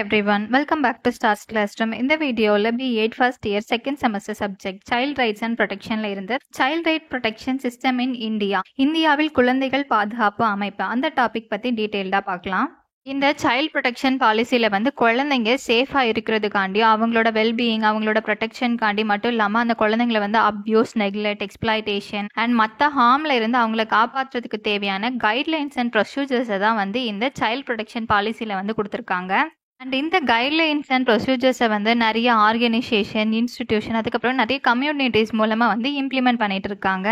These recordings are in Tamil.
everyone, welcome back to Stars Classroom. இந்த வீடியோவில் B8 first year second semester subject child rights and protectionல இருந்து child right protection system in India இந்தியாவில் குழந்தைகள் பாதுகாப்பு அமைப்பு அந்த டாபிக் பற்றி டீட்டெயில்டாக பார்க்கலாம். இந்த சைல்ட் ப்ரொடெக்ஷன் பாலிசியில் வந்து குழந்தைங்க சேஃபாக இருக்கிறதுக்காண்டி அவங்களோட வெல்பீயிங் அவங்களோட ப்ரொடெக்ஷனுக்காண்டி மட்டும் இல்லாமல் அந்த குழந்தைங்களை வந்து அப்யூஸ் நெக்லெக்ட் எக்ஸ்ப்ளாய்டேஷன் அண்ட் மற்ற ஹார்மில் இருந்து அவங்கள காப்பாற்றுறதுக்கு தேவையான கைட்லைன்ஸ் அண்ட் ப்ரொசீஜர்ஸை தான் வந்து இந்த சைல்ட் ப்ரொடெக்ஷன் பாலிசியில் வந்து கொடுத்துருக்காங்க. அண்ட் இந்த கைட்லைன்ஸ் அண்ட் ப்ரொசீஜர்ஸை வந்து நிறைய ஆர்கனைசேஷன் இன்ஸ்டிடியூஷன் அதுக்கப்புறம் நிறைய கம்யூனிட்டிஸ் மூலமாக வந்து இம்ப்ளிமெண்ட் பண்ணிட்டு இருக்காங்க.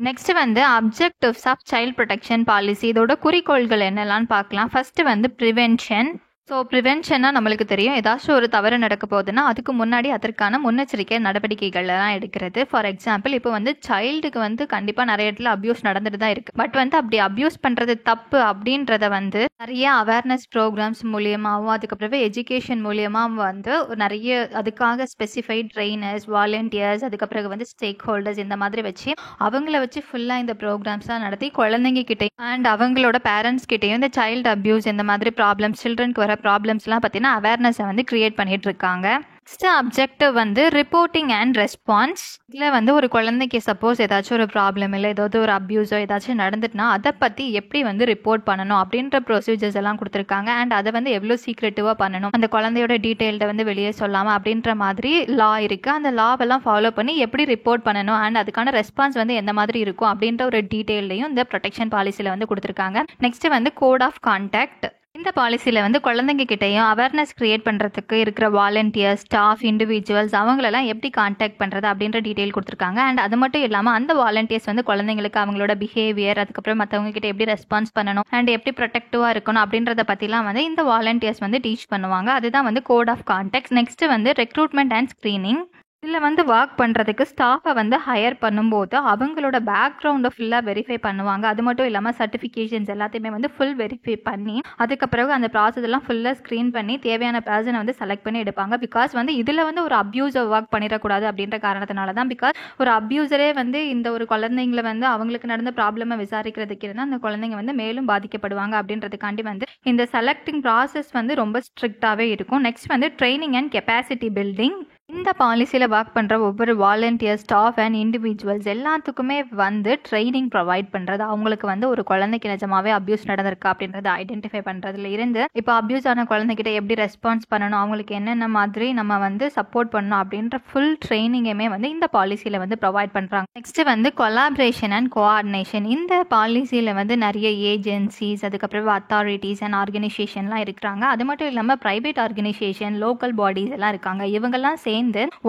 நெக்ஸ்ட் வந்து objectives of child protection policy, இதோட குறிக்கோள்கள் என்னெல்லாம் பார்க்கலாம். ஃபர்ஸ்ட் வந்து ப்ரிவென்ஷன். ஸோ ப்ரிவென்ஷன்னா நம்மளுக்கு தெரியும், ஏதாச்சும் ஒரு தவறு நடக்க போகுதுன்னா அதுக்கு முன்னாடி அதற்கான முன்னெச்சரிக்கை நடவடிக்கைகள்லாம் எடுக்கிறது. ஃபார் எக்ஸாம்பிள் இப்போ வந்து சைல்டுக்கு வந்து கண்டிப்பாக நிறைய இடத்துல அப்யூஸ் நடந்துட்டு தான் இருக்குது. பட் வந்து அப்படி அப்யூஸ் பண்ணுறது தப்பு அப்படின்றத வந்து நிறைய அவேர்னஸ் ப்ரோக்ராம்ஸ் மூலியமாகவும் அதுக்கப்புறம் எஜுகேஷன் மூலியமாக வந்து நிறைய அதுக்காக ஸ்பெசிஃபைட் ட்ரெயினர்ஸ் வாலண்டியர்ஸ் அதுக்கப்புறம் வந்து ஸ்டேக் ஹோல்டர்ஸ் இந்த மாதிரி வச்சு அவங்கள வச்சு ஃபுல்லாக இந்த ப்ரோக்ராம்ஸ்லாம் நடத்தி குழந்தைங்க கிட்டே அண்ட் அவங்களோட பேரண்ட்ஸ் கிட்டேயும் இந்த சைல்டு அப்யூஸ் இந்த மாதிரி ப்ராப்ளம்ஸ் சில்ட்ரனுக்கு வர ப்ராப்ளம்ஸ்லாம் பார்த்தீங்கன்னா அவேர்னஸை வந்து கிரியேட் பண்ணிட்டு இருக்காங்க. நெக்ஸ்ட் அப்ஜெக்டிவ் வந்து ரிப்போர்ட்டிங் அண்ட் ரெஸ்பான்ஸ். இதில் வந்து ஒரு குழந்தைக்கு சப்போஸ் ஏதாச்சும் ஒரு ப்ராப்ளம் இல்லை ஏதாவது ஒரு அப்யூஸோ ஏதாச்சும் நடந்துட்டுனா அதை பற்றி எப்படி வந்து ரிப்போர்ட் பண்ணணும் அப்படின்ற ப்ரொசீஜர்ஸ் எல்லாம் கொடுத்துருக்காங்க. அண்ட் அதை வந்து எவ்வளோ சீக்ரெட்டிவாக பண்ணணும், அந்த குழந்தையோட டீட்டெயில்டை வந்து வெளியே சொல்லாமல் அப்படின்ற மாதிரி லா இருக்குது. அந்த லாவெல்லாம் ஃபாலோ பண்ணி எப்படி ரிப்போர்ட் பண்ணணும் அண்ட் அதுக்கான ரெஸ்பான்ஸ் வந்து எந்த மாதிரி இருக்கும் அப்படின்ற ஒரு டீட்டெயிலையும் இந்த ப்ரொடெக்ஷன் பாலிசியில் வந்து கொடுத்துருக்காங்க. நெக்ஸ்ட் வந்து கோட் ஆஃப் கான்டாக்ட். இந்த பாலிசியில் வந்து குழந்தைங்க கிட்டையும் அவேர்னஸ் கிரியேட் பண்ணுறதுக்கு இருக்கிற வாலண்டியர்ஸ் ஸ்டாஃப் இண்டிவிஜுவல்ஸ் அவங்களெல்லாம் எப்படி கான்டாக்ட் பண்ணுறது அப்படின்ற டீட்டெயில் கொடுத்துருக்காங்க. அண்ட் அது மட்டும் இல்லாமல் அந்த வாலண்டியர்ஸ் வந்து குழந்தைங்களுக்கு அவங்களோட பிஹேவியர் அதுக்கப்புறம் மற்றவங்க கிட்ட எப்படி ரெஸ்பான்ஸ் பண்ணணும் அண்ட் எப்படி ப்ரொடெக்டிவாக இருக்கணும் அப்படின்றத பற்றிலாம் வந்து இந்த வாலண்டியர்ஸ் வந்து டீச் பண்ணுவாங்க. அதுதான் வந்து கோட் ஆஃப் கான்டாக்ட். நெக்ஸ்ட் வந்து ரெக்ரூட்மெண்ட் அண்ட் ஸ்க்ரீனிங். இதில் வந்து ஒர்க் பண்ணுறதுக்கு ஸ்டாஃபை வந்து ஹையர் பண்ணும்போது அவங்களோட பேக்ரவுண்டை ஃபுல்லாக வெரிஃபை பண்ணுவாங்க. அது மட்டும் இல்லாமல் சர்டிஃபிகேஷன்ஸ் எல்லாத்தையுமே வந்து ஃபுல் வெரிஃபை பண்ணி அதுக்கப்புறம் அந்த ப்ராசஸ் எல்லாம் ஃபுல்லாக ஸ்க்ரீன் பண்ணி தேவையான பர்சனை வந்து செலக்ட் பண்ணி எடுப்பாங்க. பிகாஸ் வந்து இதில் வந்து ஒரு அப்யூஸை ஒர்க் பண்ணிடக்கூடாது அப்படின்ற காரணத்தினால தான். பிகாஸ் ஒரு அப்யூஸரே வந்து இந்த ஒரு குழந்தைங்களை வந்து அவங்களுக்கு நடந்த ப்ராப்ளமை விசாரிக்கிறதுக்கு இருந்தால் அந்த குழந்தைங்க வந்து மேலும் பாதிக்கப்படுவாங்க அப்படின்றதுக்காண்டி வந்து இந்த செலக்டிங் ப்ராசஸ் வந்து ரொம்ப ஸ்ட்ரிக்டாகவே இருக்கும். நெக்ஸ்ட் வந்து ட்ரைனிங் அண்ட் கெப்பாசிட்டி பில்டிங். இந்த பாலிசியில் ஒர்க் பண்ணுற ஒவ்வொரு வாலண்டியர் ஸ்டாஃப் அண்ட் இண்டிவிஜுவல்ஸ் எல்லாத்துக்குமே வந்து ட்ரைனிங் ப்ரொவைட் பண்ணுறது, அவங்களுக்கு வந்து ஒரு குழந்தைக்கு நிஜமாவே அப்யூஸ் நடந்திருக்கா அப்படின்றத ஐடென்டிஃபை பண்ணுறதுல இருந்து இப்போ அப்யூஸ் ஆன குழந்தைகிட்ட எப்படி ரெஸ்பான்ஸ் பண்ணணும் அவங்களுக்கு என்னென்ன மாதிரி நம்ம வந்து சப்போர்ட் பண்ணணும் அப்படின்ற ஃபுல் ட்ரைனிங்குமே வந்து இந்த பாலிசியில் வந்து ப்ரொவைட் பண்ணுறாங்க. நெக்ஸ்ட் வந்து கொலாபரேஷன் அண்ட் கோஆர்டினேஷன். இந்த பாலிசியில் வந்து நிறைய ஏஜென்சிஸ் அதுக்கப்புறம் அத்தாரிட்டிஸ் அண்ட் ஆர்கனைசேஷன்லாம் இருக்கிறாங்க. அது மட்டும் இல்லாமல் ப்ரைவேட் ஆர்கனைசேஷன் லோக்கல் பாடிஸ் எல்லாம் இருக்காங்க. இவங்கெல்லாம் சேர்ந்து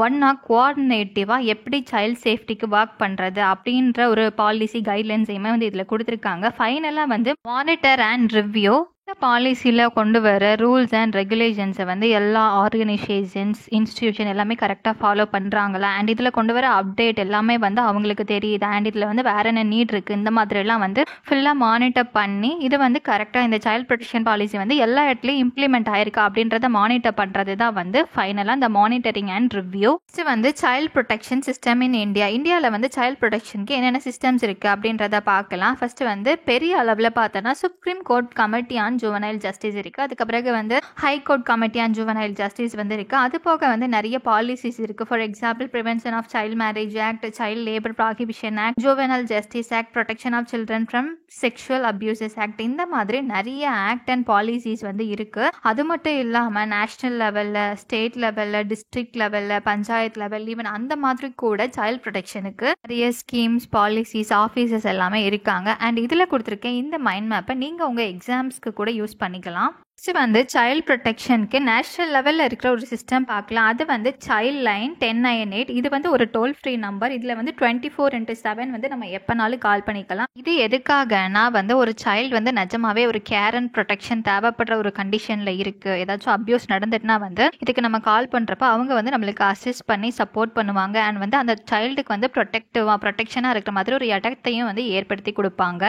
ஒன்னா கோஆர்டினேட்டிவா எப்படி சைல்ட் சேஃப்டிக்கு ஒர்க் பண்றது அப்படின்ற ஒரு பாலிசி கைட்லைன்ஸையுமே வந்து இதுல கொடுத்துருக்காங்க. ஃபைனலா வந்து மானிட்டர் அண்ட் ரிவ்யூ. இந்த பாலிசியில் கொண்டு வர ரூல்ஸ் அண்ட் ரெகுலேஷன்ஸை வந்து எல்லா ஆர்கனைசேஷன்ஸ் இன்ஸ்டிடியூஷன் எல்லாமே கரெக்டாக ஃபாலோ பண்ணுறாங்களா அண்ட் இதில் கொண்டு வர அப்டேட் எல்லாமே வந்து அவங்களுக்கு தெரியுது அண்ட் இதில் வந்து வேற என்ன நீட் இருக்குது இந்த மாதிரிலாம் வந்து ஃபுல்லாக மானிட்டர் பண்ணி இது வந்து கரெக்டாக இந்த சைல்ட் ப்ரொடெக்ஷன் பாலிசி வந்து எல்லா இடத்துலையும் இம்ப்ளிமெண்ட் ஆயிருக்கா அப்படின்றத மானிட்டர் பண்ணுறது தான் வந்து ஃபைனலாக இந்த மானிட்டரிங் அண்ட் ரிவ்யூ. நெக்ஸ்ட் வந்து child protection system in India. இந்தியாவில் வந்து சைல்ட் ப்ரொடெக்ஷனுக்கு என்னென்ன சிஸ்டம்ஸ் இருக்குது அப்படின்றத பார்க்கலாம். ஃபர்ஸ்ட் வந்து பெரிய அளவில் பார்த்தோன்னா Supreme Court committee on juvenile justice இருக்குது. அதுக்கு பிறகு வந்து High Court committee on juvenile justice வந்து இருக்குது. அது போக வந்து நிறைய பாலிசிஸ் இருக்குது. For example prevention of child marriage act, child labour prohibition act, juvenile justice act, protection of children from sexual abuses act. இந்த மாதிரி நிறைய ஆக்ட் அண்ட் பாலிசிஸ் வந்து இருக்குது. அது மட்டும் இல்லாமல் நேஷனல் லெவலில் ஸ்டேட் லெவலில் டிஸ்ட்ரிக்ட் லெவலில் பஞ்சாயத்து லெவல் ஈவன் அந்த மாதிரி கூட சைல்ட் ப்ரொடெக்ஷனுக்கு நிறைய ஸ்கீம்ஸ் பாலிசிஸ் ஆஃபீஸஸ் எல்லாமே இருக்காங்க. அண்ட் இதில் கொடுத்துருக்கேன் இந்த மைண்ட் மேப்பை நீங்கள் உங்கள் எக்ஸாம்ஸ்க்கு கூட யூஸ் பண்ணிக்கலாம். நெக்ஸ்ட் வந்து சைல்ட் ப்ரொடெக்ஷனுக்கு நேஷனல் லெவலில் இருக்கிற ஒரு சிஸ்டம் பார்க்கலாம். அது வந்து சைல்ட் லைன் 1098. இது வந்து ஒரு டோல் ஃப்ரீ நம்பர். இதில் வந்து 24/7 வந்து நம்ம எப்போனாலும் கால் பண்ணிக்கலாம். இது எதுக்காகனா வந்து ஒரு சைல்டு வந்து நிஜமாவே ஒரு கேர் அண்ட் ப்ரொடெக்ஷன் தேவைப்படுற ஒரு கண்டிஷனில் இருக்குது, ஏதாச்சும் அப்யூஸ் நடந்துட்டுனா வந்து இதுக்கு நம்ம கால் பண்ணுறப்ப அவங்க வந்து நம்மளுக்கு அசிஸ்ட் பண்ணி சப்போர்ட் பண்ணுவாங்க அண்ட் வந்து அந்த சைல்டுக்கு வந்து ப்ரொடெக்ஷனாக இருக்கிற மாதிரி ஒரு இடத்தையும் வந்து ஏற்படுத்தி கொடுப்பாங்க.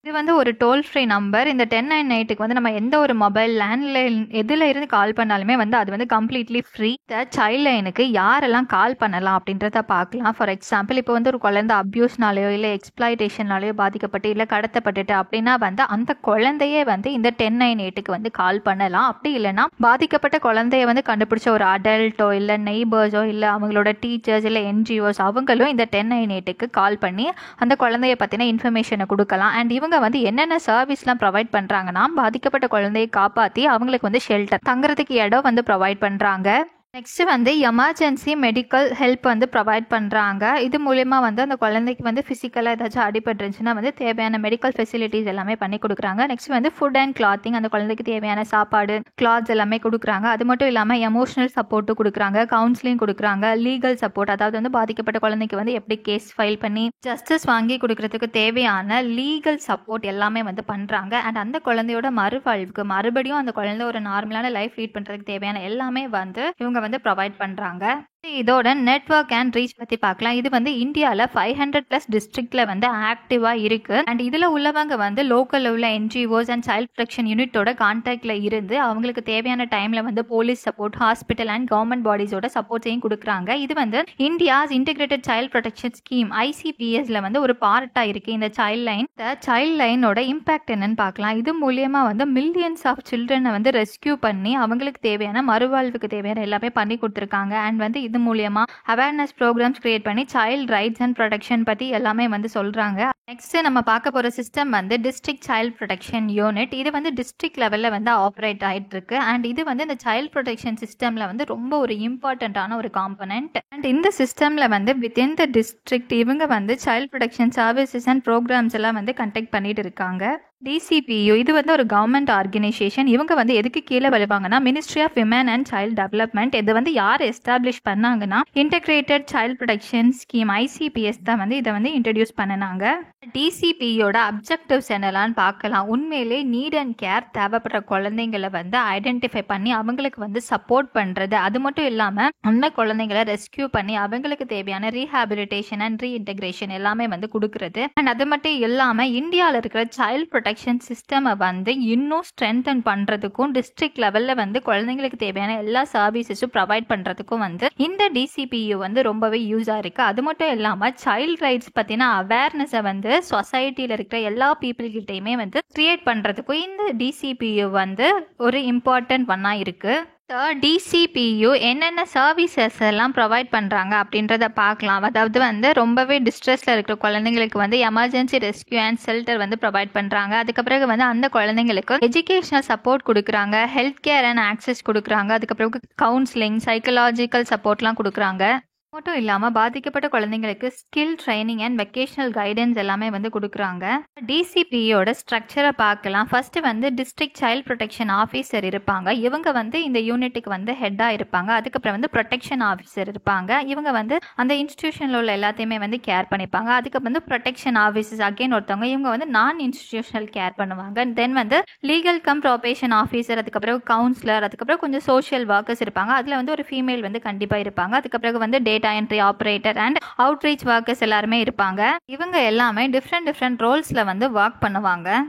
இது வந்து ஒரு டோல் ஃப்ரீ நம்பர். இந்த 1098க்கு வந்து நம்ம எந்த ஒரு மொபைல், லேண்ட்லைன் எதுல இருந்து கால் பண்ணாலுமே வந்து அது வந்து கம்ப்ளீட்லி ஃப்ரீ. இந்த சைல்ட் லைனுக்கு யாரெல்லாம் கால் பண்ணலாம் அப்படின்றத பார்க்கலாம். ஃபார் எக்ஸாம்பிள், இப்போ வந்து ஒரு குழந்தை அப்யூஸ்னாலேயோ இல்லை எக்ஸ்ப்ளாய்டேஷனாலேயோ பாதிக்கப்பட்டு இல்லை கடத்தப்பட்டுட்டு அப்படின்னா வந்து அந்த குழந்தையே வந்து இந்த 1098க்கு வந்து கால் பண்ணலாம். அப்படி இல்லைன்னா பாதிக்கப்பட்ட குழந்தைய வந்து கண்டுபிடிச்ச ஒரு அடல்ட்டோ இல்லை நெய்பர்ஸோ இல்லை அவங்களோட டீச்சர்ஸ் இல்லை என்ஜிஓஸ் அவங்களும் இந்த 1098க்கு கால் பண்ணி அந்த குழந்தைய பற்றின இன்ஃபர்மேஷனை கொடுக்கலாம். அண்ட் இவங்க வந்து என்னென்ன சர்வீஸ்லாம் ப்ரொவைட் பண்ணுறாங்கன்னா, பாதிக்கப்பட்ட குழந்தையை காப்பாற்றி அவங்களுக்கு வந்து ஷெல்டர், தங்குறதுக்கு இடம் வந்து ப்ரொவைட் பண்ணுறாங்க. நெக்ஸ்ட் வந்து எமர்ஜென்சி மெடிக்கல் ஹெல்ப் வந்து ப்ரொவைட் பண்ணுறாங்க. இது மூலயமா வந்து அந்த குழந்தைக்கு வந்து ஃபிசிக்கலாக ஏதாச்சும் அடிபட்டுருந்துச்சுன்னா வந்து தேவையான மெடிக்கல் ஃபெசிலிட்டிஸ் எல்லாமே பண்ணி கொடுக்குறாங்க. நெக்ஸ்ட் வந்து ஃபுட் அண்ட் கிளாத்திங், அந்த குழந்தைக்கு தேவையான சாப்பாடு, கிளாத்ஸ் எல்லாமே கொடுக்குறாங்க. அது மட்டும் இல்லாமல் எமோஷனல் சப்போர்ட்டும் கொடுக்குறாங்க, கவுன்சிலிங் கொடுக்குறாங்க, லீகல் சப்போர்ட், அதாவது வந்து பாதிக்கப்பட்ட குழந்தைக்கு வந்து எப்படி கேஸ் ஃபைல் பண்ணி ஜஸ்டிஸ் வாங்கி கொடுக்கறதுக்கு தேவையான லீகல் சப்போர்ட் எல்லாமே வந்து பண்ணுறாங்க. அண்ட் அந்த குழந்தையோட மறுவாழ்வுக்கு மறுபடியும் அந்த குழந்தை ஒரு நார்மலான லைஃப் லீட் பண்ணுறதுக்கு தேவையான எல்லாமே வந்து இவங்க வந்து ப்ரொவைட் பண்றாங்க. இதோட நெட்வொர்க் அண்ட் ரீச் பத்தி பார்க்கலாம். இது வந்து இந்தியாவில் 500+ டிஸ்ட்ரிக்ட்ல வந்து ஆக்டிவா இருக்கு. அண்ட் இதுல உள்ளவங்க வந்து லோக்கல் உள்ள என்ஜிஓஸ் அண்ட் சைல்ட் ப்ரொடெக்ஷன் யூனிட்டோட கான்டாக்ட்ல இருந்து அவங்களுக்கு தேவையான டைம்ல வந்து police support, hospital and government பாடிஸோட சப்போர்ட்ஸையும் கொடுக்குறாங்க. இது வந்து India's integrated child protection scheme ICPSல வந்து ஒரு பார்ட்டா இருக்கு இந்த சைல்ட் லைன். இந்த சைல்ட் லைனோட இம்பாக்ட் என்னன்னு பார்க்கலாம். இது மூலியமா வந்து மில்லியன்ஸ் ஆஃப் சில்ட்ரனை வந்து ரெஸ்கியூ பண்ணி அவங்களுக்கு தேவையான மறுவாழ்வுக்கு தேவையான எல்லாமே பண்ணி கொடுத்துருக்காங்க. அண்ட் வந்து இது மூலமா அவேர்னஸ் ப்ரோக்ராம்ஸ் கிரியேட் பண்ணி சைல்ட் ரைட்ஸ் அண்ட் ப்ரொடெக்ஷன் பத்தி எல்லாமே வந்து சொல்றாங்க. நெக்ஸ்ட் நம்ம பார்க்க போற சிஸ்டம் வந்து டிஸ்ட்ரிக்ட் சைல்ட் ப்ரொடெக்ஷன் யூனிட். இது வந்து டிஸ்ட்ரிக்ட் லெவல்ல வந்து ஆப்ரேட் ஆயிட்டு இருக்கு. அண்ட் இது வந்து இந்த சைல்ட் ப்ரொடெக்ஷன் சிஸ்டம்ல வந்து ரொம்ப ஒரு இம்பார்ட்டன்டான ஒரு காம்பனன்ட். அண்ட் இந்த சிஸ்டம்ல வந்து வித்தின் த டிஸ்ட்ரிக்ட் இவங்க வந்து child protection services and programmes எல்லாம் வந்து கண்டக்ட் பண்ணிட்டு இருக்காங்க. DCPU இது வந்து ஒரு கவர்மெண்ட் ஆர்கனைசேஷன். இவங்க வந்து எதுக்கு கீழே வருவாங்கன்னா, ministry of women and child development. இது வந்து யார் எஸ்டாப்ளிஷ் பண்ணாங்கன்னா, integrated child protection scheme ICPS தான் வந்து இதை வந்து இன்ட்ரடியூஸ் பண்ணினாங்க. DCPயோட அப்ஜெக்டிவ்ஸ் என்னெல்லாம் பார்க்கலாம். உண்மையிலே நீட் அண்ட் கேர் தேவைப்படுற குழந்தைங்களை வந்து ஐடென்டிஃபை பண்ணி அவங்களுக்கு வந்து சப்போர்ட் பண்றது, அது மட்டும் இல்லாம அந்த குழந்தைங்களை ரெஸ்கியூ பண்ணி அவங்களுக்கு தேவையான ரீஹாபிலிட்டேஷன் அண்ட் ரீஇன்டகிரேஷன் எல்லாமே வந்து கொடுக்கறது. அண்ட் அது மட்டும் இல்லாம இந்தியாவில் இருக்கிற சைல்ட் ப்ரொடெக்ஷன் சிஸ்டம் வந்து இன்னும் ஸ்ட்ரென்தன் பண்றதுக்கும் டிஸ்ட்ரிக்ட் லெவல்ல வந்து குழந்தைங்களுக்கு தேவையான எல்லா சர்வீசஸும் ப்ரொவைட் பண்றதுக்கும் வந்து இந்த DCPU வந்து ரொம்பவே யூஸா இருக்கு. அது மட்டும் இல்லாம சைல்ட் ரைட்ஸ் பத்தின அவேர்னஸை வந்து சொசைட்டில இருக்கிற எல்லா பீப்புள் கிட்டையுமே வந்து கிரியேட் பண்றதுக்கும் இந்த DCPU வந்து ஒரு இம்பார்ட்டன்ட் ஒன்னா இருக்கு. DCPU என்னென்ன சர்வீசஸ் எல்லாம் ப்ரொவைட் பண்ணுறாங்க அப்படின்றத பார்க்கலாம். அதாவது வந்து ரொம்பவே டிஸ்ட்ரெஸில் இருக்கிற குழந்தைங்களுக்கு வந்து எமர்ஜென்சி ரெஸ்கியூ அண்ட் ஷெல்டர் வந்து ப்ரொவைட் பண்ணுறாங்க. அதுக்கப்புறம் வந்து அந்த குழந்தைங்களுக்கு எஜுகேஷனல் சப்போர்ட் கொடுக்குறாங்க, ஹெல்த் கேர் அண்ட் ஆக்சஸ் கொடுக்குறாங்க, அதுக்கப்புறம் கவுன்சிலிங், சைக்கலாஜிக்கல் சப்போர்ட்லாம் கொடுக்குறாங்க. மட்டும் இல்லாமல் பாதிக்கப்பட்ட குழந்தைங்களுக்கு skill training and vocational guidance எல்லாமே வந்து கொடுக்குறாங்க. DCPயோட ஸ்ட்ரக்சரை பார்க்கலாம். ஃபர்ஸ்ட் வந்து டிஸ்ட்ரிக்ட் சைல்ட் ப்ரொடெக்ஷன் ஆஃபீஸர் இருப்பாங்க. இவங்க வந்து இந்த யூனிட்டுக்கு வந்து ஹெட்டாக இருப்பாங்க. அதுக்கப்புறம் வந்து ப்ரொடெக்ஷன் ஆஃபீஸர் இருப்பாங்க. இவங்க வந்து அந்த இன்ஸ்டிடியூஷனில் உள்ள எல்லாத்தையுமே வந்து கேர் பண்ணிப்பாங்க. அதுக்கப்புறம் வந்து ப்ரொடெக்ஷன் ஆஃபீஸர்ஸ் அகைன் ஒருத்தவங்க, இவங்க வந்து நான் இன்ஸ்டிடியூஷனல் கேர் பண்ணுவாங்க. தென் வந்து லீகல் கம் ப்ராபேஷன் ஆஃபீஸர், அதுக்கப்புறம் கவுன்சிலர், அதுக்கப்புறம் கொஞ்சம் சோஷியல் ஒர்க்கர்ஸ் இருப்பாங்க. அதில் வந்து ஒரு ஃபீமேல் வந்து கண்டிப்பாக இருப்பாங்க. அதுக்கப்புறம் வந்து data entry operator and outreach workers எல்லாருமே இருப்பாங்க. இவங்க எல்லாமே டிஃப்ரெண்ட் ரோல்ஸ்ல வந்து ஒர்க் பண்ணுவாங்க.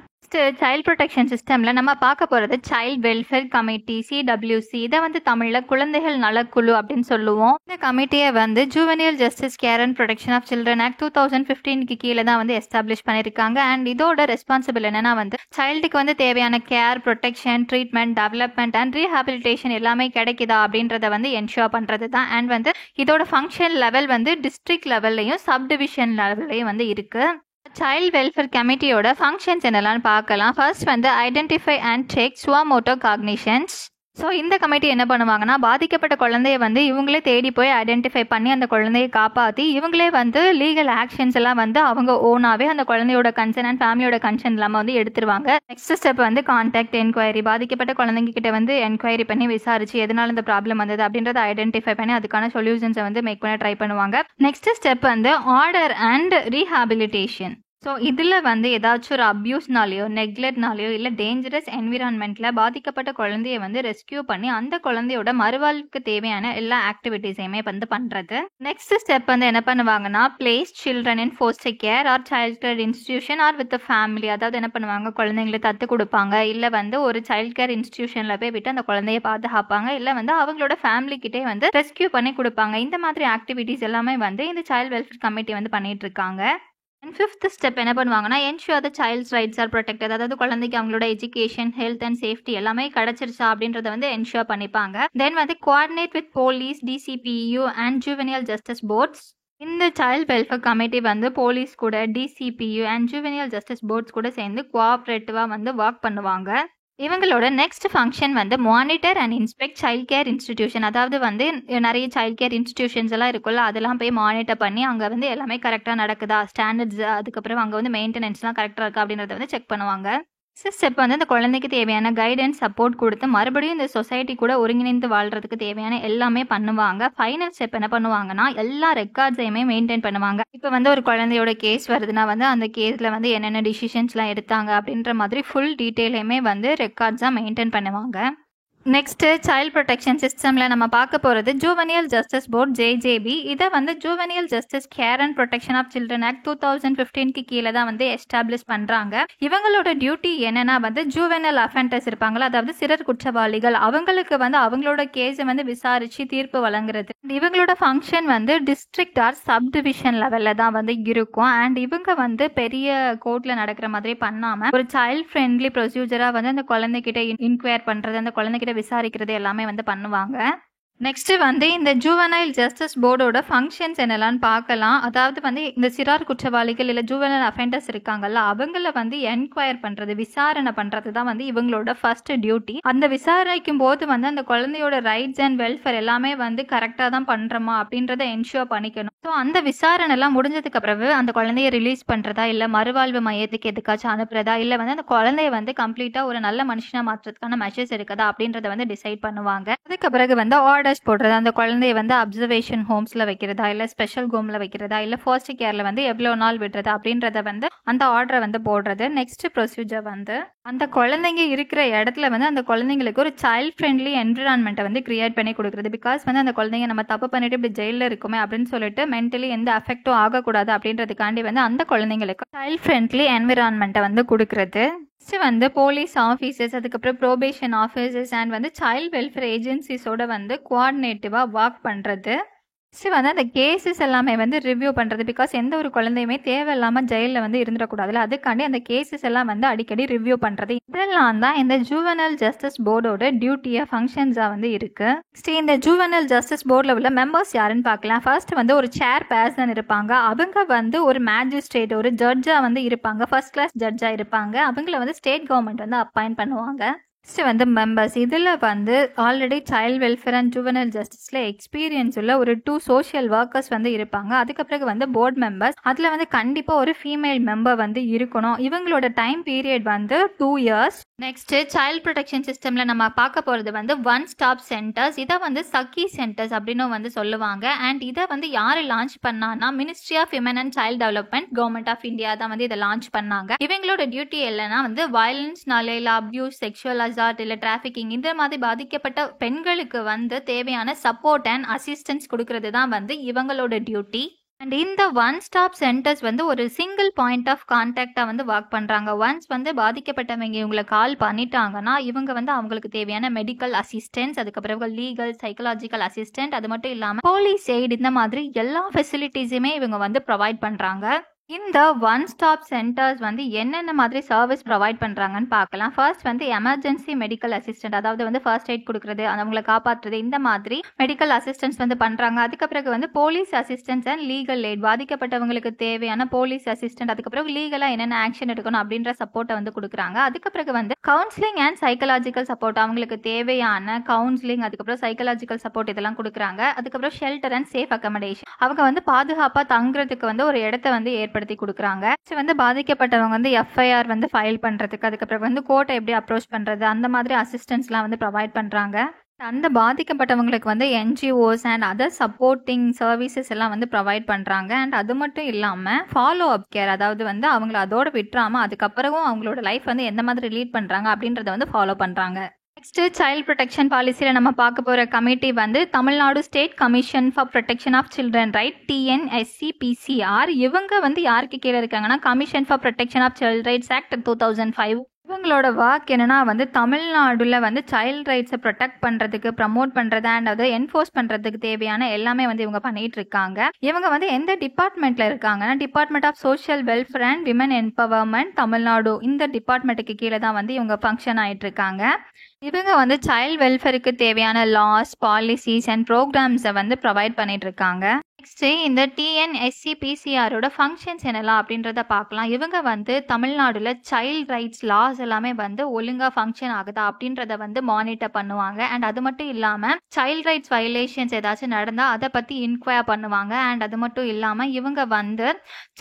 சைல்ட் ப்ரொடெக்ஷன் சிஸ்டம்ல நம்ம பார்க்க போறது சைல்ட் வெல்ஃபேர் கமிட்டி, CWC. இதை வந்து தமிழ்ல குழந்தைகள் நலக்குழு அப்படின்னு சொல்லுவோம். இந்த கமிட்டியை வந்து juvenile justice care and protection of children act 2015 கீழே தான் வந்து எஸ்டாப்ளிஷ் பண்ணிருக்காங்க. அண்ட் இதோட ரெஸ்பான்சிபிள் என்னன்னா வந்து சைல்டுக்கு வந்து தேவையான care, protection, treatment, development and rehabilitation எல்லாமே கிடைக்குதா அப்படின்றத வந்து என்ஷூர் பண்றது தான். அண்ட் வந்து இதோட ஃபங்க்ஷன் லெவல் வந்து டிஸ்ட்ரிக்ட் லெவல்லையும் சப்டிவிஷன் லெவல்லையும் வந்து இருக்கு. சைல்ட் வெல்ஃபேர் கமிட்டியோட ஃபங்க்ஷன்ஸ் என்னெல்லாம் பார்க்கலாம். ஃபர்ஸ்ட் வந்து identify and take suo motu cognisance. So இந்த கமிட்டி என்ன பண்ணுவாங்கன்னா, பாதிக்கப்பட்ட குழந்தைய வந்து இவங்களே தேடி போய் ஐடென்டிஃபை பண்ணி அந்த குழந்தையை காப்பாற்றி இவங்களே வந்து லீகல் ஆக்ஷன்ஸ் எல்லாம் வந்து அவங்க ஓனாகவே அந்த குழந்தையோட கன்சர்ன் அண்ட் ஃபேமிலியோட கன்சர்ன் இல்லாமல் வந்து எடுத்துருவாங்க. நெக்ஸ்ட் ஸ்டெப் வந்து கான்டாக்ட் என்கொயரி. பாதிக்கப்பட்ட குழந்தைங்க கிட்ட வந்து என்கொயரி பண்ணி விசாரிச்சு எதனால இந்த ப்ராப்ளம் வந்தது அப்படின்றத ஐடென்டிஃபை பண்ணி அதுக்கான சொல்யூஷன்ஸை வந்து மேக் பண்ண ட்ரை பண்ணுவாங்க. நெக்ஸ்ட் ஸ்டெப் வந்து ஆர்டர் அண்ட் ரீஹாபிலிட்டேஷன். ஸோ இதில் வந்து ஏதாச்சும் ஒரு அப்யூஸ்னாலேயோ நெக்லெக்ட்னாலேயோ இல்லை டேஞ்சரஸ் என்விரான்மெண்ட்டில் பாதிக்கப்பட்ட குழந்தைய வந்து ரெஸ்கியூ பண்ணி அந்த குழந்தையோட மறுவாழ்வுக்கு தேவையான எல்லா ஆக்டிவிட்டீஸையுமே வந்து பண்ணுறது. நெக்ஸ்ட் ஸ்டெப் வந்து என்ன பண்ணுவாங்கன்னா, place children in foster care or child care institution or with family. அதாவது என்ன பண்ணுவாங்க, குழந்தைங்களை தத்து கொடுப்பாங்க, இல்லை வந்து ஒரு சைல்ட் கேர் இன்ஸ்டிடியூஷனில் போய் விட்டு அந்த குழந்தைய பாதுகாப்பாங்க, இல்லை வந்து அவங்களோட ஃபேமிலிக்கிட்டே வந்து ரெஸ்கியூ பண்ணி கொடுப்பாங்க. இந்த மாதிரி ஆக்டிவிட்டீஸ் எல்லாமே வந்து இந்த சைல்ட் வெல்ஃபேர் கமிட்டி வந்து பண்ணிட்டு இருக்காங்க. அண்ட் ஃபிஃப்த் ஸ்டெப் என்ன பண்ணுவாங்கன்னா, ensure the child's rights are protected. அதாவது குழந்தைக்கு அவங்களோட எஜுகேஷன், ஹெல்த் அண்ட் சேஃப்டி எல்லாமே கிடைச்சிருச்சா அப்படின்றத வந்து என்ஷூர் பண்ணிப்பாங்க. தென் வந்து coordinate with police, DCPU and juvenile justice boards. இந்த சைல்ட் வெல்ஃபேர் கமிட்டி வந்து போலீஸ் கூட, DCPU and juvenile justice boards கூட சேர்ந்து கோஆப்ரேட்டிவாக வந்து ஒர்க் பண்ணுவாங்க. இவங்களோட நெக்ஸ்ட் ஃபங்க்ஷன் வந்து monitor and inspect child care institution. அதாவது வந்து நிறைய சைல்ட் கேர் இன்ஸ்டிடியூஷன்ஸ் எல்லாம் இருக்குல்ல, அதெல்லாம் போய் மானிட்டர் பண்ணி அங்கே வந்து எல்லாமே கரெக்டாக நடக்குதா, ஸ்டாண்டர்ட்ஸ், அதுக்கப்புறம் அங்கே வந்து மெயின்டெனன்ஸ்லாம் கரெக்டாக இருக்கா அப்படின்றத வந்து செக் பண்ணுவாங்க. ஸ்டெப் வந்து இந்த குழந்தைக்கு தேவையான கைடன்ஸ், சப்போர்ட் கொடுத்து மறுபடியும் இந்த சொசைட்டி கூட ஒருங்கிணைந்து வாழ்றதுக்கு தேவையான எல்லாமே பண்ணுவாங்க. ஃபைனல் ஸ்டெப் என்ன பண்ணுவாங்கன்னா, எல்லா ரெக்கார்ட்ஸையுமே மெயின்டைன் பண்ணுவாங்க. இப்போ வந்து ஒரு குழந்தையோட கேஸ் வருதுன்னா வந்து அந்த கேஸில் வந்து என்னென்ன டிசிஷன்ஸ்லாம் எடுத்தாங்க அப்படின்ற மாதிரி ஃபுல் டீட்டெயிலையுமே வந்து ரெக்கார்ட்ஸாக மெயின்டைன் பண்ணுவாங்க. நெக்ஸ்ட்டு சைல்ட் ப்ரொடெக்ஷன் சிஸ்டமில் நம்ம பார்க்க போகிறது ஜுவெனியல் ஜஸ்டிஸ் போர்ட், ஜேஜேபி. இதை வந்து juvenile justice care and protection of children act 2015 கீழே தான் வந்து எஸ்டாப்ளிஷ் பண்ணுறாங்க. இவங்களோட டியூட்டி என்னன்னா வந்து ஜுவெனல் அஃபெண்டர்ஸ் இருப்பாங்களா, அதாவது சிறர் குற்றவாளிகள், அவங்களுக்கு வந்து அவங்களோட கேஸை வந்து விசாரித்து தீர்ப்பு வழங்குறது. இவங்களோட ஃபங்க்ஷன் வந்து டிஸ்ட்ரிக்ட் ஆர் சப் டிவிஷன் லெவலில் தான் வந்து இருக்கும். அண்ட் இவங்க வந்து பெரிய கோர்ட்டில் நடக்கிற மாதிரி பண்ணாமல் ஒரு சைல்ட் ஃப்ரெண்ட்லி ப்ரொசீஜராக வந்து அந்த குழந்தைகிட்ட இன்கொயர் பண்ணுறது, அந்த குழந்தைகிட்ட விசாரிக்கிறது எல்லாமே வந்து பண்ணுவாங்க. நெக்ஸ்ட் வந்து இந்த ஜுவனைல் ஜஸ்டிஸ் போர்டோட ஃபங்க்ஷன்ஸ் என்னெல்லாம் பார்க்கலாம். அதாவது வந்து இந்த சிறார் குற்றவாளிகள் இல்லை ஜுவனைல் அஃபெண்டர்ஸ் இருக்காங்கல்ல, அவங்கள வந்து என்கொயர் பண்ணுறது, விசாரணை பண்ணுறது தான் வந்து இவங்களோட ஃபர்ஸ்ட் டியூட்டி. அந்த விசாரிக்கும் போது வந்து அந்த குழந்தையோட ரைட்ஸ் அண்ட் வெல்ஃபேர் எல்லாமே வந்து கரெக்டாக தான் பண்ணுறோமா அப்படின்றத என்ஷூர் பண்ணிக்கணும். ஸோ அந்த விசாரணை எல்லாம் முடிஞ்சதுக்கு பிறகு அந்த குழந்தைய ரிலீஸ் பண்ணுறதா, இல்லை மறுவாழ்வு மையத்துக்கு எதுக்காச்சும் அனுப்புறதா, இல்லை வந்து அந்த குழந்தைய வந்து கம்ப்ளீட்டாக ஒரு நல்ல மனுஷனாக மாற்றுறதுக்கான மெஷர்ஸ் இருக்குதா அப்படின்றத வந்து டிசைட் பண்ணுவாங்க. அதுக்கு பிறகு வந்து ஆர்டர்ஸ் போடுறது, அந்த குழந்தைய வந்து அப்சர்வேஷன் ஹோம்ஸ்ல வைக்கிறதா, இல்ல ஸ்பெஷல் ஹோம்ல வைக்கிறதா, இல்ல ஃபர்ஸ்ட் கேர்ல வந்து எவ்வளவு நாள் விடுறது அப்படின்றத வந்து அந்த ஆர்டரை வந்து போடுறது. நெக்ஸ்ட் ப்ரொசீஜர் வந்து அந்த குழந்தைங்க இருக்கிற இடத்துல வந்து அந்த குழந்தைங்களுக்கு ஒரு சைல்ட் ஃப்ரெண்ட்லி என்விரான்மெண்ட்டை வந்து கிரியேட் பண்ணி கொடுக்குறது. பிகாஸ் வந்து அந்த குழந்தைங்க நம்ம தப்பு பண்ணிட்டு இப்படி ஜெயிலில் இருக்குமே அப்படின்னு சொல்லிட்டு மென்டலி எந்த அஃபெக்டும் ஆகக்கூடாது அப்படின்றதுக்காண்டி வந்து அந்த குழந்தைங்களுக்கு சைல்ட் ஃப்ரெண்ட்லி என்விரான்மெண்ட்டை வந்து கொடுக்குறது. வந்து போலீஸ் ஆஃபீஸர்ஸ், அதுக்கப்புறம் ப்ரோபேஷன் ஆஃபீஸர்ஸ் அண்ட் வந்து சைல்ட் வெல்ஃபேர் ஏஜென்சிஸோட வந்து கோஆர்டினேட்டிவாக ஒர்க் பண்ணுறது. வந்து அந்த கேசஸ் எல்லாமே வந்து ரிவ்யூ பண்ணுறது. பிகாஸ் எந்த ஒரு குழந்தையுமே தேவையில்லாமல் ஜெயிலில் வந்து இருந்துடக்கூடாதுல, அதுக்காண்டி அந்த கேசஸ் எல்லாம் வந்து அடிக்கடி ரிவ்யூ பண்ணுறது. இதெல்லாம் தான் இந்த ஜுவெனல் ஜஸ்டிஸ் போர்டோட டியூட்டியாக ஃபங்க்ஷன்ஸாக வந்து இருக்குது. இந்த ஜுவெனல் ஜஸ்டிஸ் போர்டில் உள்ள மெம்பர்ஸ் யாருன்னு பார்க்கலாம். ஃபர்ஸ்ட் வந்து ஒரு சேர் பர்சன் இருப்பாங்க. அவங்க வந்து ஒரு மேஜிஸ்ட்ரேட், ஒரு ஜட்ஜாக வந்து இருப்பாங்க, ஃபர்ஸ்ட் கிளாஸ் ஜட்ஜாக இருப்பாங்க. அவங்கள வந்து ஸ்டேட் கவர்மெண்ட் வந்து அப்பாயிண்ட் பண்ணுவாங்க. வந்து மெம்பர்ஸ் இதில் வந்து already child welfare and juvenile ஜஸ்டிஸில் எக்ஸ்பீரியன்ஸ் உள்ள ஒரு 2 சோஷியல் ஒர்க்கர்ஸ் வந்து இருப்பாங்க. அதுக்கப்புறம் வந்து போர்ட் மெம்பர்ஸ், அதில் வந்து கண்டிப்பாக ஒரு ஃபீமேல் மெம்பர் வந்து இருக்கணும். இவங்களோட டைம் பீரியட் வந்து 2 years. நெக்ஸ்ட் சைல்ட் ப்ரொடெக்ஷன் சிஸ்டமில் நம்ம பார்க்க போகிறது வந்து ஒன் ஸ்டாப் சென்டர்ஸ். இதை வந்து சக்கி சென்டர்ஸ் அப்படின்னு வந்து சொல்லுவாங்க. அண்ட் இதை வந்து யார் லான்ச் பண்ணான்னா Ministry of women and child Development, Government of India தான் வந்து இதை லான்ச் பண்ணாங்க. இவங்களோட டியூட்டி இல்லைன்னா வந்து வயலன்ஸ்னால இல்லை அப்யூஸ், செக்ஷுவல் இல்ல டிராபிகிங் இந்த மாதிரி பாதிக்கப்பட்ட பெண்களுக்கு வந்து தேவையான சப்போர்ட் அண்ட் அசிஸ்டன்ஸ் கொடுக்கறது தான் வந்து இவங்களோட டியூட்டி. அண்ட் இந்த ஒன் ஸ்டாப் சென்டர்ஸ் வந்து ஒரு சிங்கிள் பாயிண்ட் ஆஃப் கான்டாக்டா வந்து ஒர்க் பண்றாங்க. ஒன்ஸ் வந்து பாதிக்கப்பட்டவங்க இவங்களை கால் பண்ணிட்டாங்கன்னா இவங்க வந்து அவங்களுக்கு தேவையான மெடிக்கல் அசிஸ்டன்ஸ், அதுக்கப்புறம் லீகல், சைக்கலாஜிக்கல் அசிஸ்டன்ட், அது மட்டும் இல்லாம போலீஸ் எய்ட், இந்த மாதிரி எல்லா ஃபெசிலிட்டிஸுமே இவங்க வந்து ப்ரொவைட் பண்றாங்க. இந்த ஒன் ஸ்டாப் சென்டர்ஸ் வந்து என்னென்ன மாதிரி சர்வீஸ் ப்ரொவைட் பண்ணுறாங்கன்னு பார்க்கலாம். ஃபர்ஸ்ட் வந்து எமர்ஜென்சி மெடிக்கல் அசிஸ்டன்ட், அதாவது வந்து ஃபர்ஸ்ட் எய்ட் கொடுக்குறது, அவங்களை காப்பாற்றுறது, இந்த மாதிரி மெடிக்கல் அசிஸ்டன்ஸ் வந்து பண்ணுறாங்க. அதுக்கப்புறம் வந்து police assistance and legal aid, பாதிக்கப்பட்டவங்களுக்கு தேவையான போலீஸ் அசிஸ்டன்ட், அதுக்கப்புறம் லீகலாக என்னென்ன ஆக்ஷன் எடுக்கணும் அப்படின்ற சப்போர்ட்டை வந்து கொடுக்குறாங்க. அதுக்கப்புறம் வந்து கவுன்சிலிங் அண்ட் சைக்கலாஜிக்கல் சப்போர்ட், அவங்களுக்கு தேவையான கவுன்சிலிங், அதுக்கப்புறம் சைக்கலாஜிக்கல் சப்போர்ட் இதெல்லாம் கொடுக்குறாங்க. அதுக்கப்புறம் ஷெல்டர் அண்ட் சேஃப் அக்கமடேஷன், அவங்க வந்து பாதுகாப்பாக தங்குறதுக்கு வந்து ஒரு இடத்த வந்து ஏற்படுத்தி கொடுக்குறாங்க. வந்து பாதிக்கப்பட்டவங்க வந்து எஃப்ஐஆர் வந்து ஃபைல் பண்றதுக்கு, அதுக்கப்புறம் வந்து கோர்ட்டை எப்படி அப்ரோச் பண்றது, அந்த மாதிரி அசிஸ்டன்ஸ்லாம் வந்து ப்ரொவைட் பண்றாங்க. அந்த பாதிக்கப்பட்டவங்களுக்கு வந்து NGOs and other supporting services எல்லாம் வந்து ப்ரொவைட் பண்ணுறாங்க. அண்ட் அது மட்டும் இல்லாமல் ஃபாலோ அப் கேர், அதாவது வந்து அவங்கள அதோட விட்டுறாமல் அதுக்கப்புறமும் அவங்களோட லைஃப் வந்து எந்த மாதிரி லீட் பண்ணுறாங்க அப்படின்றத வந்து ஃபாலோ பண்ணுறாங்க. நெக்ஸ்ட் சைல்ட் ப்ரொடெக்ஷன் பாலிசியில் நம்ம பார்க்க போகிற கமிட்டி வந்து Tamil Nadu State Commission for Protection of Children Right, TNSCPCR. இவங்க வந்து யாருக்கு கீழே இருக்காங்கன்னா Commission for Protection of Child Rights Act 2005. இவங்களோட ஒர்க் என்னன்னா வந்து தமிழ்நாடுல வந்து சைல்ட் ரைட்ஸை ப்ரொடெக்ட் பண்றதுக்கு, ப்ரமோட் பண்றது அண்ட் அதை என்ஃபோர்ஸ் பண்றதுக்கு தேவையான எல்லாமே வந்து இவங்க பண்ணிட்டு இருக்காங்க. இவங்க வந்து எந்த டிபார்ட்மெண்ட்ல இருக்காங்கன்னா Department of Social Welfare and Women Empowerment Tamil Nadu, இந்த டிபார்ட்மெண்ட்டுக்கு கீழே தான் வந்து இவங்க ஃபங்க்ஷன் ஆயிட்டு இருக்காங்க. இவங்க வந்து சைல்ட் வெல்ஃபேருக்கு தேவையான லாஸ், பாலிசிஸ் அண்ட் ப்ரோக்ராம்ஸை வந்து ப்ரொவைட் பண்ணிட்டு இருக்காங்க. நெக்ஸ்ட் இந்த TNSCPCRோட ஃபங்க்ஷன்ஸ் என்னலாம் அப்படின்றத பார்க்கலாம். இவங்க வந்து தமிழ்நாடுல சைல்ட் ரைட்ஸ் லாஸ் எல்லாமே வந்து ஒழுங்கா ஃபங்க்ஷன் ஆகுதா அப்படின்றத வந்து மானிட்டர் பண்ணுவாங்க. அண்ட் அது மட்டும் இல்லாமல் சைல்ட் ரைட்ஸ் வயலேஷன்ஸ் ஏதாச்சும் நடந்தால் அதை பற்றி இன்கொயர் பண்ணுவாங்க. அண்ட் அது மட்டும் இல்லாமல் இவங்க வந்து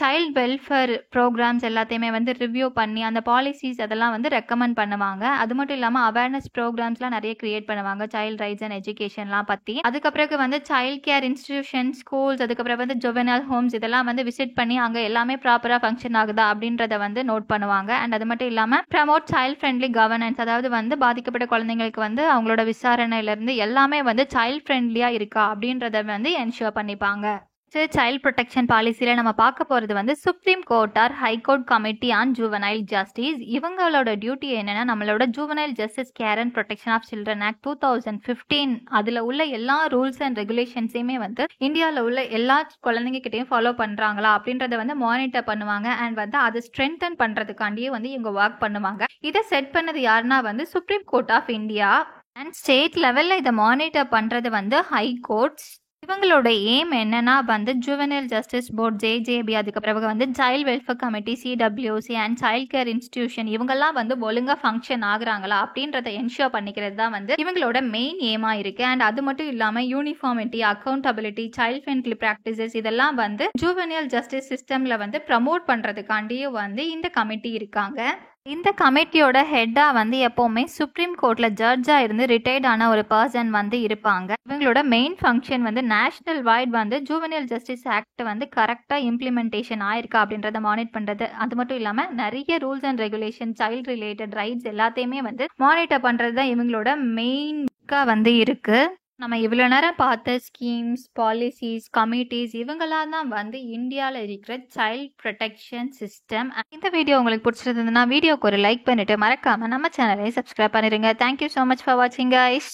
சைல்ட் வெல்ஃபேர் ப்ரோக்ராம்ஸ் எல்லாத்தையுமே வந்து ரிவ்யூ பண்ணி அந்த பாலிசிஸ் அதெல்லாம் வந்து ரெக்கமெண்ட் பண்ணுவாங்க. அது மட்டும் இல்லாமல் அவேர்னஸ் ப்ரோக்ராம்ஸ்லாம் நிறைய கிரியேட் பண்ணுவாங்க சைல்ட் ரைட்ஸ் அண்ட் எஜுகேஷன்லாம் பற்றி. அதுக்கப்புறம் வந்து சைல்ட் கேர் இன்ஸ்டிடியூஷன், ஸ்கூல்ஸ், அதுக்கப்புறம் வந்து ஜுவெனல் ஹோம்ஸ் இதெல்லாம் வந்து விசிட் பண்ணி அங்கே எல்லாமே ப்ராப்பராக ஃபங்க்ஷன் ஆகுதா அப்படின்றத வந்து நோட் பண்ணுவாங்க. அண்ட் அது மட்டும் இல்லாமல் ப்ரமோட் சைல்ட் ஃப்ரெண்ட்லி கவர்னன்ஸ், அதாவது வந்து பாதிக்கப்பட்ட குழந்தைங்களுக்கு வந்து அவங்களோட விசாரணையிலேருந்து எல்லாமே வந்து சைல்ட் ஃப்ரெண்ட்லியாக இருக்கா அப்படின்றத வந்து என்ஷூர் பண்ணிப்பாங்க. சைல்ட் ப்ரொடெக்ஷன் பாலிசியில் நம்ம பார்க்க போகிறது வந்து Supreme Court or High Court committee on juvenile justice. இவங்களோட டியூட்டி என்னன்னா நம்மளோட juvenile justice care and protection of children act 2015 அதில் உள்ள எல்லா ரூல்ஸ் அண்ட் ரெகுலேஷன்ஸையுமே வந்து இந்தியாவில் உள்ள எல்லா குழந்தைங்க கிட்டையும் ஃபாலோ பண்ணுறாங்களா அப்படின்றத வந்து மானிட்டர் பண்ணுவாங்க. அண்ட் வந்து அதை ஸ்ட்ரென்தன் பண்ணுறதுக்காண்டியே வந்து இவங்க ஒர்க் பண்ணுவாங்க. இதை செட் பண்ணது யாருன்னா வந்து Supreme Court of India. And state லெவலில் இதை மானிட்டர் பண்ணுறது வந்து ஹை கோர்ட்ஸ். இவங்களோட எய்ம் என்னன்னா வந்து ஜுவெனல் ஜஸ்டிஸ் போர்ட் JJB, அதுக்கப்புறம் வந்து child welfare committee CWC and child care institution இவங்கெல்லாம் வந்து ஒழுங்கா ஃபங்க்ஷன் ஆகுறாங்களா அப்படின்றத என்ஷூர் பண்ணிக்கிறது தான் வந்து இவங்களோட மெயின் எய்மா இருக்கு. அண்ட் அது மட்டும் இல்லாமல் uniformity, accountability, child friendly practices இதெல்லாம் வந்து ஜுவெனல் ஜஸ்டிஸ் சிஸ்டம்ல வந்து ப்ரமோட் பண்றதுக்காண்டியும் வந்து இந்த கமிட்டி இருக்காங்க. இந்த கமிட்டியோட ஹெட்டாக வந்து எப்போவுமே சுப்ரீம் கோர்ட்டில் ஜட்ஜாக இருந்து ரிட்டையர்ட் ஆன ஒரு பர்சன் வந்து இருப்பாங்க. இவங்களோட மெயின் ஃபங்க்ஷன் வந்து நேஷனல் வைட் வந்து ஜூவெனல் ஜஸ்டிஸ் ஆக்ட் வந்து கரெக்டாக இம்ப்ளிமெண்டேஷன் ஆயிருக்கா அப்படின்றத மானிட் பண்ணுறது. அது மட்டும் இல்லாமல் நிறைய rules and regulation, child related rights எல்லாத்தையுமே வந்து மானிட்டர் பண்ணுறது தான் இவங்களோட மெயின்காக வந்து இருக்குது. நம்ம இவ்வளோ நேரம் பார்த்த ஸ்கீம்ஸ், பாலிசிஸ், கமிட்டிஸ் இவங்களாம் தான் வந்து இந்தியாவில் இருக்கிற சைல்ட் ப்ரொடெக்ஷன் சிஸ்டம். இந்த வீடியோ உங்களுக்கு பிடிச்சிருந்ததுன்னா வீடியோக்கு ஒரு லைக் பண்ணிட்டு மறக்காமல் நம்ம சேனலை சப்ஸ்கிரைப் பண்ணிடுங்க. தேங்க்யூ ஸோ மச் ஃபார் வாட்சிங் கைஸ்.